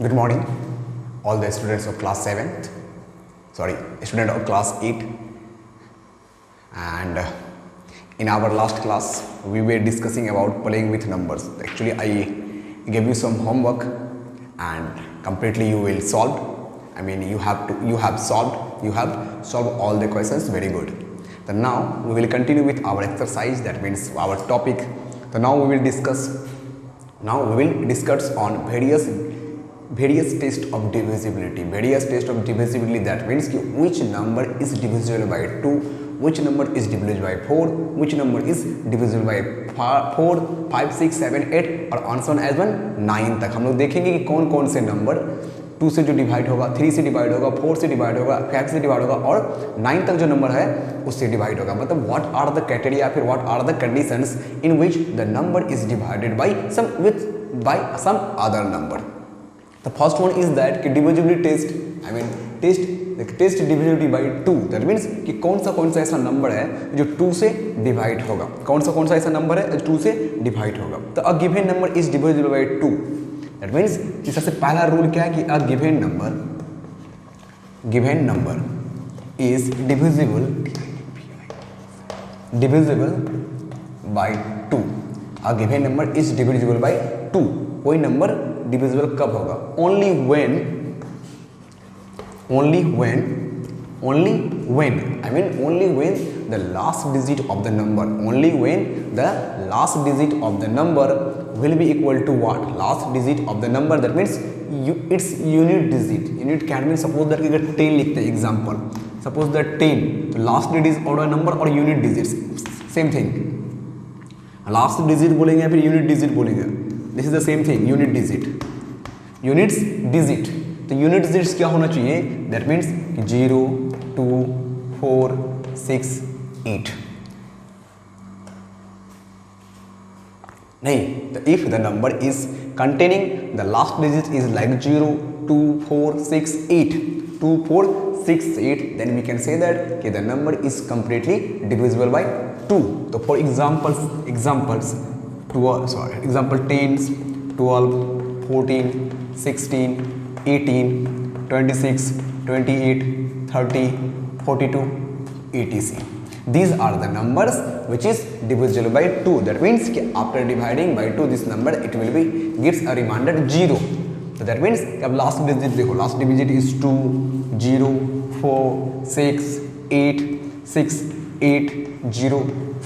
Good morning, all the students of class 7th, student of class 8. And in our last class, we were discussing about playing with numbers. Actually, I gave you some homework and completely you will solve. I mean, you have solved all the questions very good. So now we will continue with our exercise, that means our topic. So now we will discuss on various tests of divisibility. That means which number is divisible by 2, which number is divisible by 4, which number is divisible by 4, 5, 6, 7, 8 और on so on as well 9 तक हम लोग देखेंगे कि कौन कौन से number 2 से जो डिवाइड होगा, 3 से डिवाइड होगा, 4 से डिवाइड होगा, 5 से डिवाइड होगा और 9 तक जो नंबर है उससे डिवाइड होगा. मतलब व्हाट आर द क्राइटेरिया, फिर what are the conditions in which the number is divided by some other number. The first one is that कि divisibility test, test divisibility by 2. That means कि कौन सा ऐसा number है जो 2 से divide होगा, कौन सा ऐसा नंबर है जो 2 से डिवाइड होगा. तो a given number is divisible by 2. That means कि सबसे पहला रूल क्या है कि a given number is divisible by 2. A given number is divisible by 2. कोई नंबर डिविजिबल कब होगा? only when the last digit of the number will be equal to what? Last digit of the number, that means its unit digit. Unit can mean, suppose that अगर 10 लिखते हैं example, suppose that 10, तो last digit is odd number और unit digits same thing. Last digit बोलेंगे या फिर unit digit बोलेंगे, this is the same thing. unit digit. तो यूनिट डिजिट्स क्या होना चाहिए? That means 0, 2, 4, 6, 8. नहीं, तो if the number is containing the last digit is like 0, 2, 4, 6, 8, 2, 4, 6, 8, then we can say that the number is completely divisible by 2. तो for example 10, 12, 14, 16, 18, 26, 28, 30, 42, etc. These are the numbers which is divisible by 2. That means after dividing by 2 this number, it will be gives a remainder 0. So that means अब last digit देखो, last digit is 2, 0, 4, 6, 8, 6, 8, 0,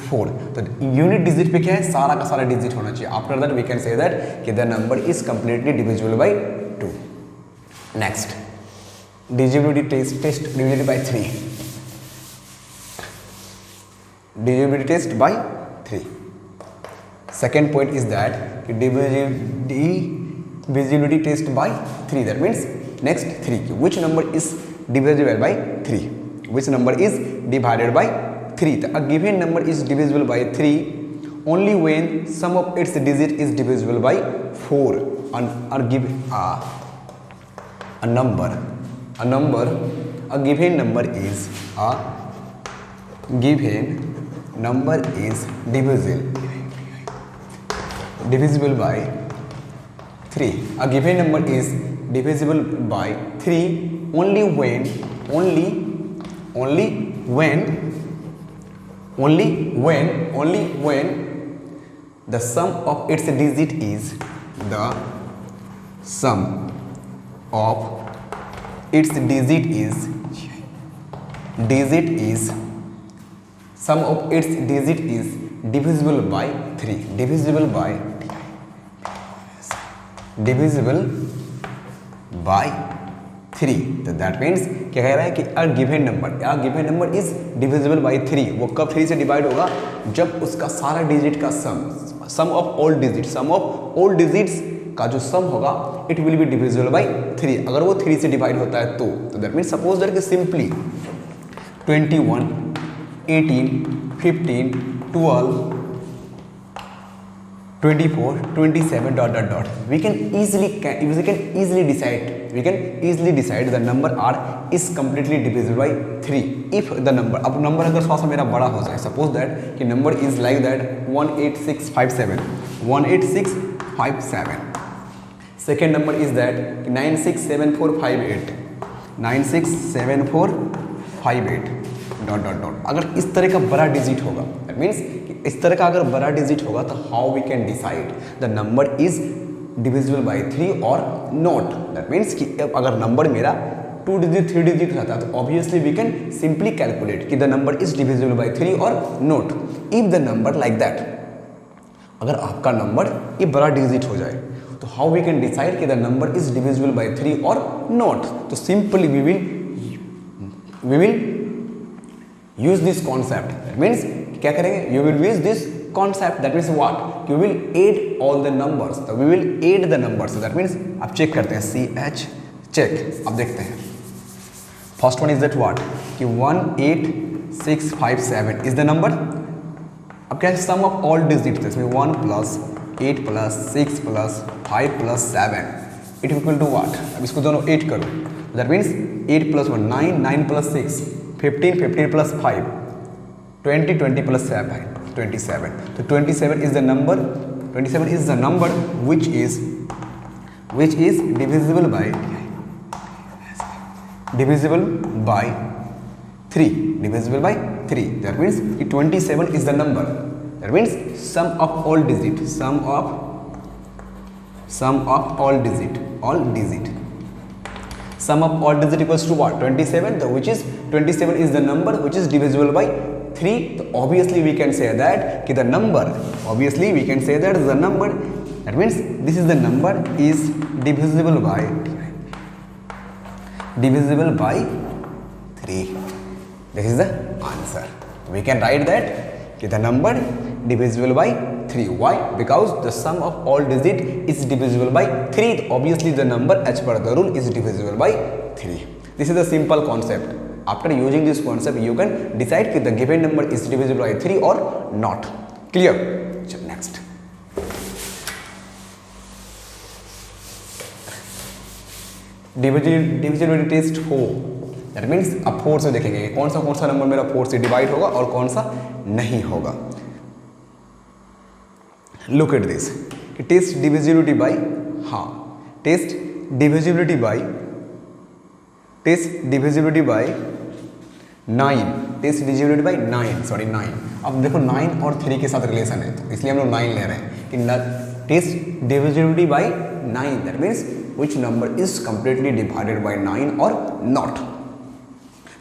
4. तो unit digit पे क्या है? सारा का सारा digit होना चाहिए. After that we can say that कि the number is completely divisible by 2. Next, divisibility test divided by 3. Divisibility test by 3. Second point is that divisibility test by 3. That means next 3. Which number is divisible by 3? Which number is divided by 3? A given number is divisible by 3 only when sum of its digit is divisible by 4. A given number is divisible by 3. A given number is divisible by 3 only when the sum of its digit is sum of its digit is divisible by 3. Divisible by 3. तो that means क्या कह रहा है कि a given number is divisible by 3. वो कब 3 से divide होगा? जब उसका सारा डिजिट का सम ऑफ ऑल डिजिट्स का जो सम होगा it will be divisible by 3. अगर वो 3 से डिवाइड होता है तो दैट मीन्स सपोज दैट कि simply 21, 18, 15, 12, 24, 27 ... we can easily decide the number r is completely divisible by 3 if the number, अब नंबर अगर थोड़ा सा मेरा बड़ा हो जाए, सपोज दैट कि number is like that 18657 second number is that 967458 967458 dot dot dot. अगर इस तरह का बड़ा डिजिट होगा, दैट मीन्स इस तरह का अगर बड़ा डिजिट होगा तो how we can decide the number is divisible by 3 और नॉट। दैट मीन्स कि अगर नंबर मेरा 2 डिजिट 3 डिजिट रहता तो obviously we can simply calculate कि the number is divisible by 3 और not. If the number like that, अगर आपका नंबर ये बड़ा डिजिट हो जाए तो हाउ वी कैन डिसाइड कि the number is divisible by 3 और नॉट। तो simply we will use this concept. That means क्या करेंगे, you will use this concept. That means what, you will add all the numbers, तो we will add the numbers. That means आप check करते हैं, CH check. अब देखते हैं first one is that what कि 18657 इज द नंबर। अब क्या है, सम ऑफ ऑल डिजिट, इसमें 1 + 8 + 6 + 5 + 7 इट इक्वल टू व्हाट। अब इसको दोनों 8 करो, दैट मीन्स 8 + 1 9, 9 + 6 15, 15 + 5 20, 20 + 7 27। तो 27 is the number, 27 is the number which is divisible by 3, divisible by 3. That means 27 is the number. That means sum of all digit, sum of all digit, sum of all digit equals to what, 27. The which is 27 is the number which is divisible by 3. So obviously we can say that कि the number, obviously we can say that the number, that means this is the number is divisible by 3. This is the answer. We can write that कि the number divisible by 3. Why? Because the sum of all digit is divisible by 3. Obviously the number as per the rule is divisible by 3. This is the simple concept. After using this concept, you can decide if the given number is divisible by 3 or not. Clear? Next. Divisibility test 4. That means अब 4 से देखेंगे कौन सा number मेरा 4 से divide होगा और कौन सा नहीं होगा. Look at this. Test divisibility by test divisibility by 9. Test divisibility by 9. अब देखो 9 और 3 के साथ रिलेशन है तो इसलिए हम लोग 9 ले रहे हैं कि test divisibility by 9. That means which number is completely divided by 9 और नॉट.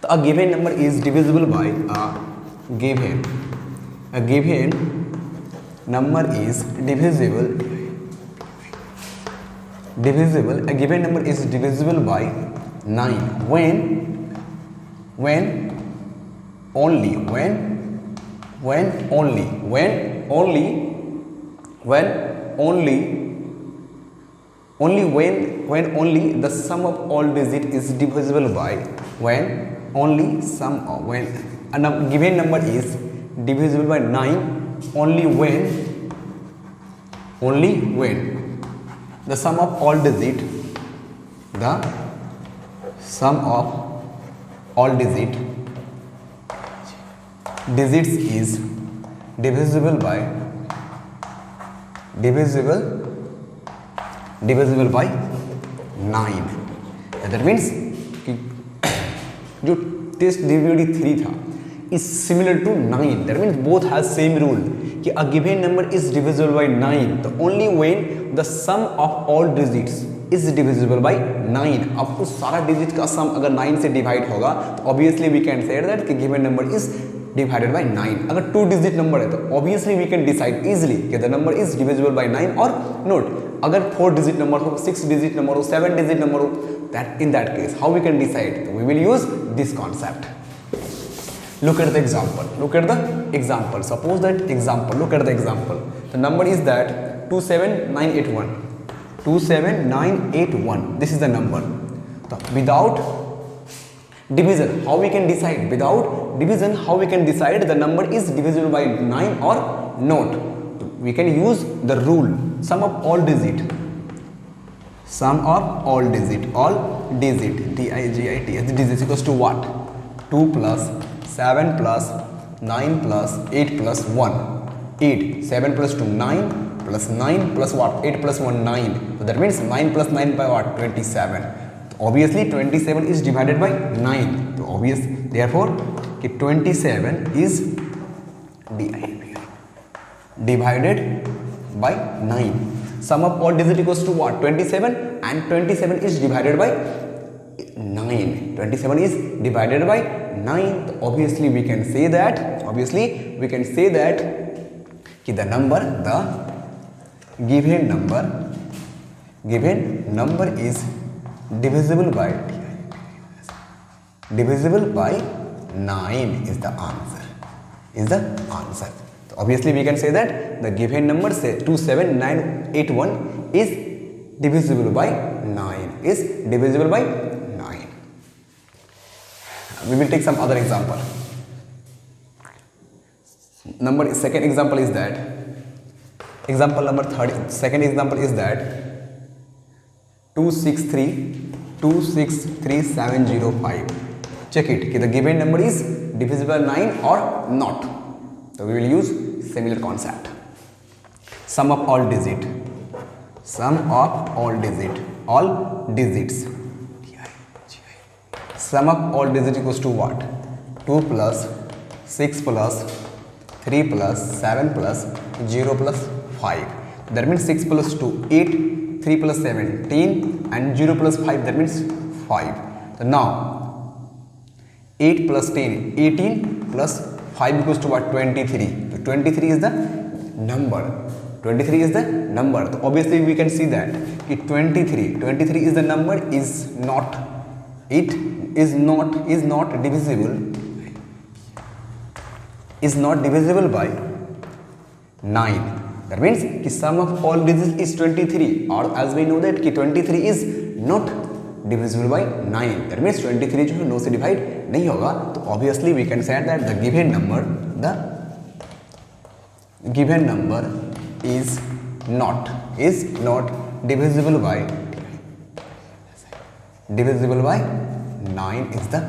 तो a given number is divisible by a given number is divisible. A given number is divisible by 9 when only the sum of all digit is divisible by when a given number is divisible by 9 only when the sum of all digit digits is divisible by 9. That means कि जो test divisibility 3 था is similar to 9. That means both has same rule कि a given number is divisible by 9 तो only when the sum of all digits is divisible by 9. अब उस सारा digit का सम अगर 9 से डिवाइड होगा तो obviously we can say that कि given number is divided by 9. अगर 2 डिजिट नंबर है तो obviously we can decide easily कि the number is divisible by 9 और नॉट. अगर 4 डिजिट नंबर हो, 6 डिजिट नंबर हो, 7 डिजिट नंबर हो, that in that case how we can decide? We will use this concept. Look at the example. Suppose that example, look at the example. The number is that 27981. This is the number. So without division how we can decide? Without division how we can decide the number is divisible by 9 or not? So we can use the rule sum of all digit digit digits equals to what? 2 plus 7 plus 9 plus 8 plus 1. 8 7 plus 2 9 plus 9 plus what, 8 plus 1 9, so that means 9 plus 9 by what, 27. So obviously 27 is divided by 9, so obvious, therefore 27 is divided by 9. Sum of all digits equals to what, 27, and 27 is divided by 9. 27 is divided by 9. So obviously we can say that the number, the given number is divisible by 9 is the answer. So obviously we can say that the given number, say 27981, is divisible by 9, We will take some other example. Second example is that example is that 263,705. Check it, the given number is divisible by 9 or not. So we will use similar concept. Sum of all digits Sum of all digits equals to what? 2 plus 6 plus 3 plus 7 plus 0 plus 5. That means 6 plus 2 8, 3 plus 17, and 0 plus 5, that means 5. So now 8 plus 10 18 plus 5 equals to what? 23. So 23 is the number. So obviously we can see that 23 is the number, is not divisible by 9. That means sum of all digits is 23, or as we know that 23 is not divisible by 9. That means 23 जो है 9 से divide नहीं होगा. तो obviously we can say that the given number is not divisible by 9 is the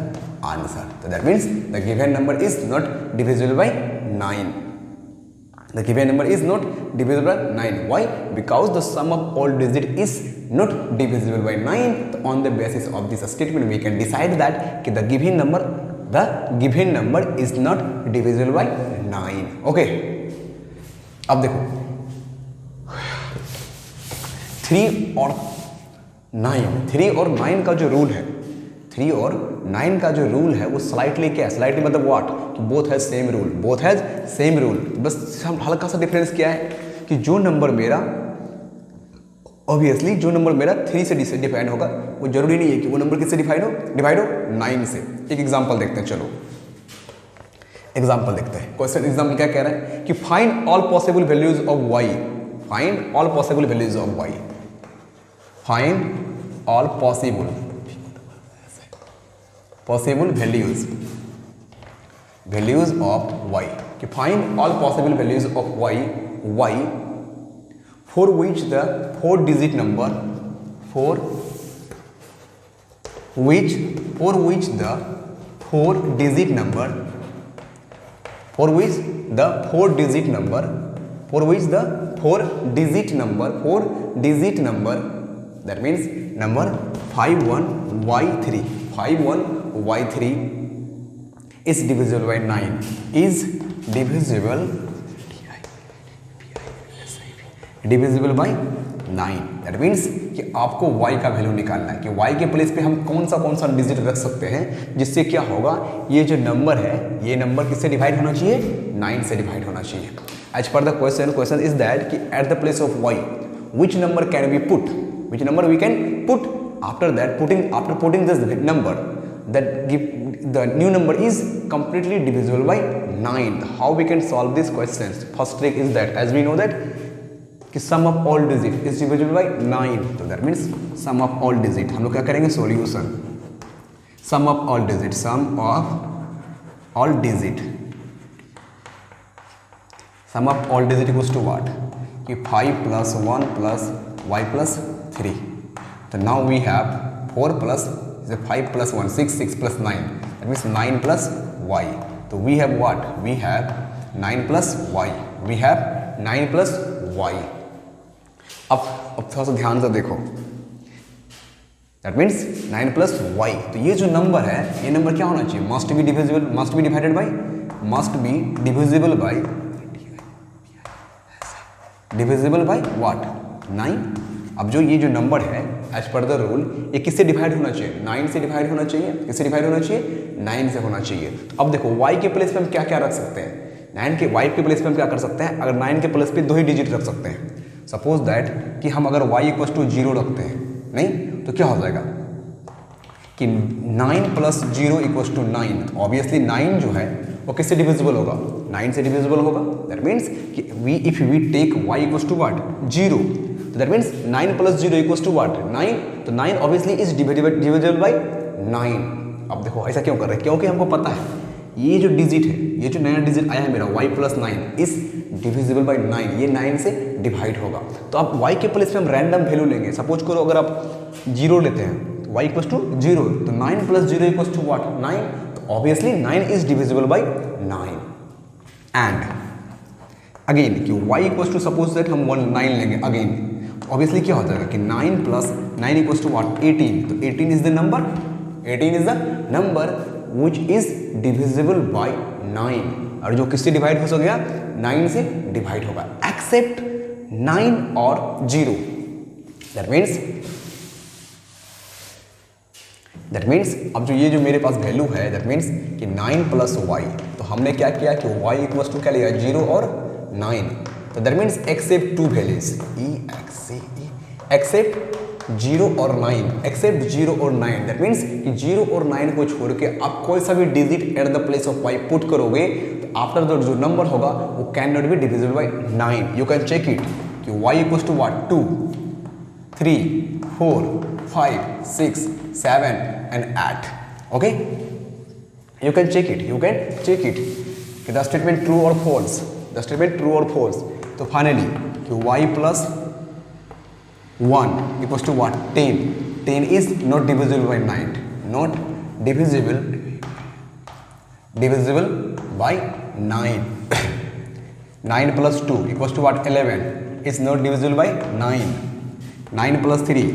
answer. So that means the given number is not divisible by 9. Why? Because the sum of all digits is not divisible by 9. So on the basis of this statement we can decide that the given number is not divisible by 9. Okay. अब देखो 3 और 9 का जो rule है, 3 और 9 का जो rule है वो स्लाइटली क्या है? स्लाइटली मतलब व्हाट, कि बोथ हैज सेम रूल. बस हम हल्का सा डिफरेंस क्या है कि जो नंबर मेरा 3 से डिफाइन होगा, वो जरूरी नहीं है कि वो नंबर किससे डिवाइड हो 9 से. एक एग्जांपल देखते हैं. चलो एग्जांपल देखते हैं. क्वेश्चन एग्जांपल क्या कह रहा है कि find all possible values of y. Find all possible values of y. Find all possible values of y. कि find all possible values of y for which the 4-digit number for which the 4-digit number that means number 51y3 is divisible by 9, is divisible by 9. That means कि आपको y का value निकालना है कि y के place पे हम कौन सा डिजिट रख सकते हैं जिससे क्या होगा, ये जो नंबर है ये नंबर किससे डिवाइड होना चाहिए? 9 से डिवाइड होना चाहिए. As per the question is that कि at the place of y which number can we put, which number we can put after putting this number that give the new number is completely divisible by 9. How we can solve these questions? First trick is that as we know that कि sum of all digit is divisible by 9. So that means sum of all digit हम लोग क्या करेंगे? Solution. Sum of all digit equals to what? कि 5 plus 1 plus y plus 3. So now we have 4 plus 5 plus 1 6 plus 9. That means 9 plus y. So we have what? We have 9 plus y. अब थोड़ा सा ध्यान से देखो, that means 9 plus Y. तो ये जो नंबर है, ये नंबर क्या होना चाहिए? Must be divisible, must be divided by, must be divisible by, divisible by what? 9। अब जो ये जो नंबर है एज पर द रूल, ये किससे डिवाइड होना चाहिए? 9 से डिवाइड होना चाहिए। किससे डिवाइड होना चाहिए? 9 से होना चाहिए। तो अब देखो y के प्लेस पे हम क्या क्या रख सकते हैं? 9 के y के प्लेस पे हम क्या कर सकते हैं? अगर 9 के प्लेस पे 2 ही डिजिट रख सकते हैं। सपोज दैट कि हम अगर y इक्वल टू 0 रखते हैं, नहीं तो क्या हो जाएगा कि 9 प्लस 0 इक्वल टू 9। ऑब्वियसली 9 जो है वो किससे डिविजिबल होगा? 9 से डिविजिबल होगा। दैट मीन्स कि if we take y equal to what? 0, तो that means 9 plus 0 equal to what? 9। तो 9 ऑब्वियसली इज डिविजिबल बाई 9। अब देखो ऐसा क्यों कर रहे हैं? क्योंकि हमको पता है ये जो डिजिट है, ये जो नया डिजिट आया है मेरा y plus 9 is divisible by 9, ये 9 से डिवाइड होगा। तो अब y के प्लेस पे हम रैंडम वैल्यू लेंगे। सपोज करो अगर आप 0 लेते हैं तो y इक्वल टू 0, तो 9 प्लस 0 इक्वल टू व्हाट? 9। तो obviously 9 is divisible by 9। And again कि y equal to suppose that हम 9 लेंगे अगेन, ऑब्वियसली क्या हो जाएगा कि 9 प्लस 9 इक्वल टू व्हाट? 18। तो 18 is the number, 18 is the number which is divisible by 9। और जो किससे डिवाइड हो गया? 9 से डिवाइड होगा, एक्सेप्ट 9 और 0। दैट मीन्स अब जो ये जो मेरे पास वैल्यू है, दैट मीन्स कि 9 प्लस वाई, तो हमने क्या किया कि y इक्वल टू क्या लिया? 0 और 9। तो that means except 2 values, except 0 और 9, एक्सेप्ट 0 और 9। दैट मीन्स कि 0 और 9 को छोड़ के आप कोई सा भी digit at the place of y put करोगे तो आफ्टर द जो नंबर होगा वो can not be divisible by 9। You can check it कि y equal to what? 2, 3, 4, 5, 6, 7 and 8. Okay, you can check it कि the statement true or false, the statement true or false। तो finally कि y plus 1 equals to what? 10। 10 is not divisible by 9, not divisible by 9। 9 plus 2 equals to what? 11 is not divisible by 9। 9 plus 3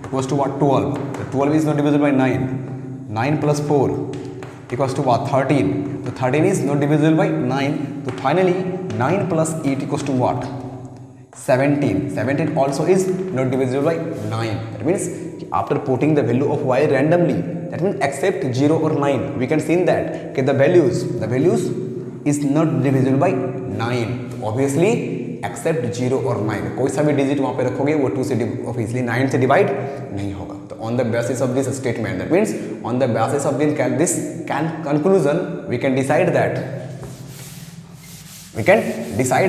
equals to what? 12। So 12 is not divisible by 9। 9 plus 4 equals to what? 13। So 13 is not divisible by 9। So finally 9 plus 8 equals to what? 17। 17 also is not divisible by 9। That means after putting the value of y randomly, that means except 0 or 9, we can see that okay, the values is not divisible by 9। तो obviously accept 0 और 9, कोई सा भी digit वहाँ पे रखोगे वो 2 से ऑब्वियसली 9 से डिवाइड नहीं होगा। तो on the basis of this statement, that means on the basis of this conclusion we can decide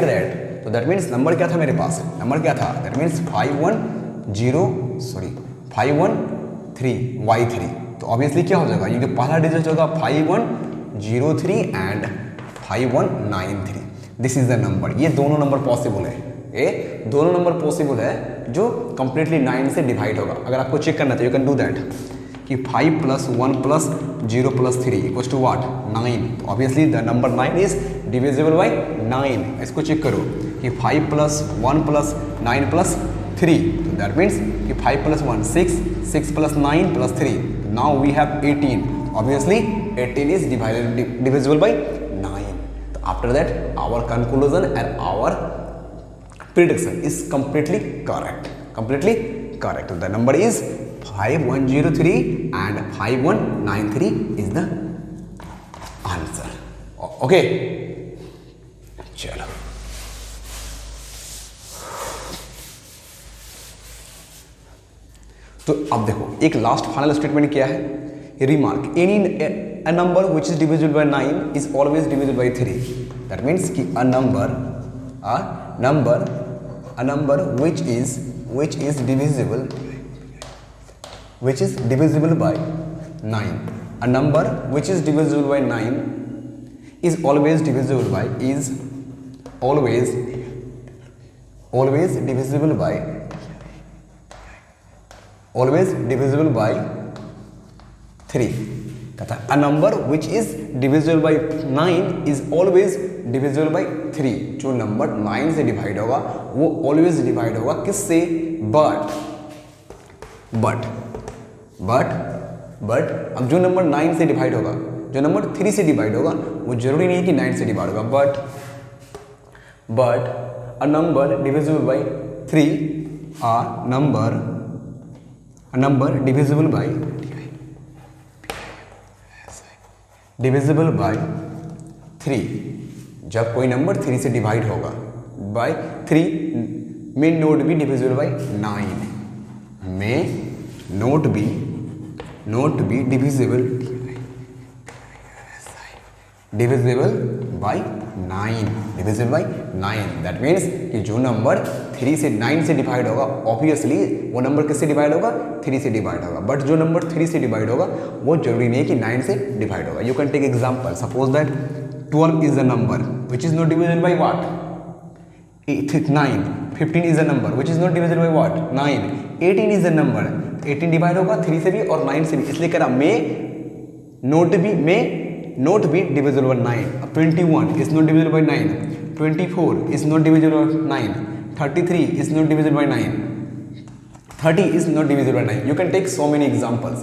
that, तो दैट मीन्स नंबर क्या था मेरे पास? नंबर क्या था? That means 513y3। तो ऑब्वियसली क्या हो जाएगा? ये जो पहला डिजिट होगा 5103 and 5193। This is the number. ये दोनों नंबर पॉसिबल है, ये दोनों नंबर पॉसिबल है जो कंप्लीटली 9 से डिवाइड होगा। अगर आपको चेक करना है तो यू कैन डू दैट कि 5 plus 1 plus 0 plus 3 equals to what? 9। तो obviously the number 9 is divisible by 9। इसको चेक करो कि 5 प्लस 1 प्लस 9 प्लस 3, तो दैट मीन्स कि 5 plus 1 6, 6 plus 9 plus 3, now we have 18। Obviously 18 is divisible by 9। तो after that our conclusion and our prediction is completely correct, So the number is 5103 and 5193 is the answer। Okay, चलो तो अब देखो एक last final statement क्या है? Remark any a number which is divisible by 9 is always divisible by 3। that means कि a number which is divisible by 9, a number which is divisible by 9 is always divisible by always divisible by 3। कहता है a number which is divisible by 9 is always divisible by 3. जो number 9 से divide होगा वो always divide होगा किससे? But अब जो नंबर 9 से डिवाइड होगा, जो नंबर 3 से डिवाइड होगा वो जरूरी नहीं है कि 9 से डिवाइड होगा. But a number divisible by 3, a number divisible by 3, जब कोई नंबर 3 से डिवाइड होगा by 3 may not be divisible by 9, may not be divisible by 9. That means कि जो नंबर 3 से 9 से डिवाइड होगा ऑब्वियसली वो नंबर किससे डिवाइड होगा? 3 से डिवाइड होगा. बट जो नंबर 3 से डिवाइड होगा वो जरूरी नहीं है कि 9 से डिवाइड होगा. You can take example. Suppose that 12 is a number which is not divisible by what? 9. 15 is a number which is not divisible by what? 9. 18 is a number. 18 divide होगा 3 से भी और 9 से भी, इसलिए कह रहा मे not be divisible by 9. 21 is not divisible by 9. 24 is not divisible by 9. 33 is not divisible by 9. 30 is not divisible by 9. You can take so many examples.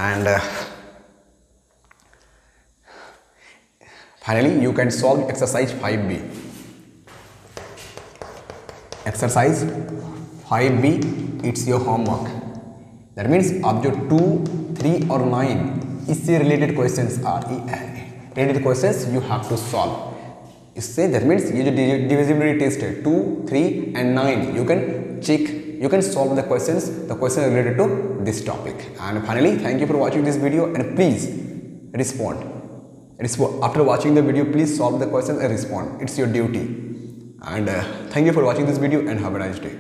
And finally you can solve exercise 5b. Exercise 5b, it's your homework. That means अब जो 2, 3 और 9 इससे related questions you have to solve. इससे that means ये जो divisibility test है 2, 3 and 9 you can solve the question related to this topic. And finally thank you for watching this video and please respond. After watching the video please solve the question and respond. It's your duty. And thank you for watching this video and have a nice day.